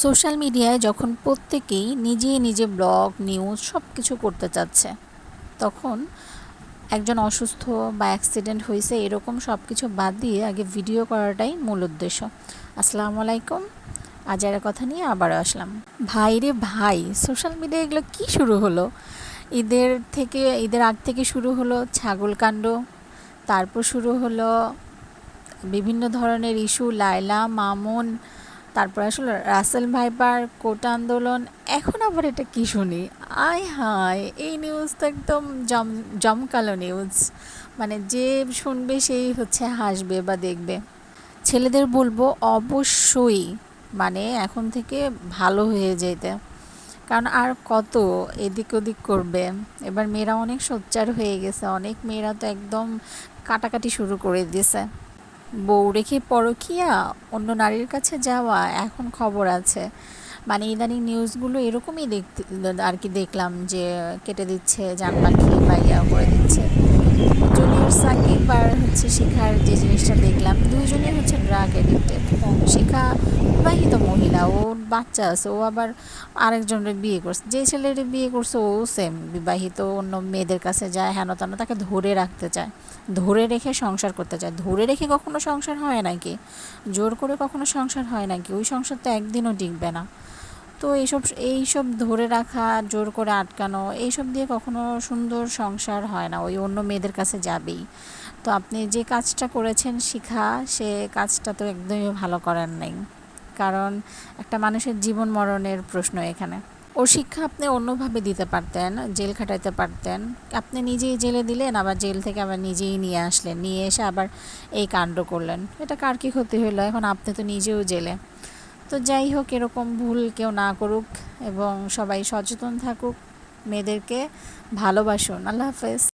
Social মিডিয়ায় যখন প্রত্যেকেই নিজে ব্লগ নিউজ সব কিছু করতে চাচ্ছে, তখন একজন অসুস্থ বা অ্যাক্সিডেন্ট হয়েছে এরকম সব কিছু বাদ দিয়ে আগে ভিডিও করাটাই মূল উদ্দেশ্য। আসসালামু আলাইকুম। আজ আর কথা নিয়ে আবারও আসলাম। ভাই রে ভাই, সোশ্যাল মিডিয়া এগুলো কী শুরু হলো? ঈদের আগ থেকে শুরু হলো ছাগল কাণ্ড, তারপর শুরু হলো বিভিন্ন ধরনের ইস্যু, লায়লা মামুন, তারপর আসলে রাসেল ভাইপার, কোটা আন্দোলন। এখন আবার এটা কি শুনি? আয় হায়, এই নিউজ তো একদম জমকালো নিউজ। মানে যে শুনবে সেই হচ্ছে হাসবে বা দেখবে। ছেলেদের বলবো অবশ্যই মানে এখন থেকে ভালো হয়ে যেতে, কারণ আর কত এদিক ওদিক করবে। এবার মেয়েরা অনেক সোচ্চার হয়ে গেছে, অনেক মেয়েরা তো একদম কাটাকাটি শুরু করে দিয়েছে। বউ রেখে পরকীয়া, অন্য নারীর কাছে যাওয়া এখন খবর আছে। মানে ইদানিং নিউজগুলো এরকমই দেখতে আর কি, দেখলাম যে কেটে দিচ্ছে জান পাখি বা ইয়া করে দিচ্ছে। জুনিয়র সাকিব আর হচ্ছে শিখার যে জিনিসটা দেখলাম, দুইজনেই হচ্ছে ড্রাগ এডিক্টেড। শিখা বিবাহিত মহিলা, ওর বাচ্চা আছে, ও আবার আরেকজনের বিয়ে করছে। যে ছেলের বিয়ে করছে ও সেম বিবাহিত, অন্য মেয়েদের কাছে যায়, হেন তেন, তাকে ধরে রাখতে চায়, ধরে রেখে সংসার করতে চায়। ধরে রেখে কখনো সংসার হয় নাকি? জোর করে কখনো সংসার হয় নাকি? ওই সংসার তো একদিনও টিকবে না। তো এইসব ধরে রাখা, জোর করে আটকানো, এইসব দিয়ে কখনো সুন্দর সংসার হয় না, ওই অন্য মেয়েদের কাছে যাবেই। তো আপনি যে কাজটা করেছেন শিখা, সে কাজটা তো একদমই ভালো করেন নাই, কারণ একটা মানুষের জীবন মরণের প্রশ্ন এখানে। ওর শিক্ষা আপনি অন্যভাবে দিতে পারতেন, জেল খাটাইতে পারতেন। আপনি নিজেই জেলে দিলেন, আবার জেল থেকে আবার নিজেই নিয়ে আসলেন, নিয়ে এসে আবার এই কাণ্ড করলেন। এটা কার কি ক্ষতি হলো? এখন আপনি তো নিজেও জেলে। তো যাই হোক, এরকম ভুল কেউ না করুক এবং সবাই সচেতন থাকুক। মেয়েদেরকে ভালোবাসুন। আল্লাহ হাফেজ।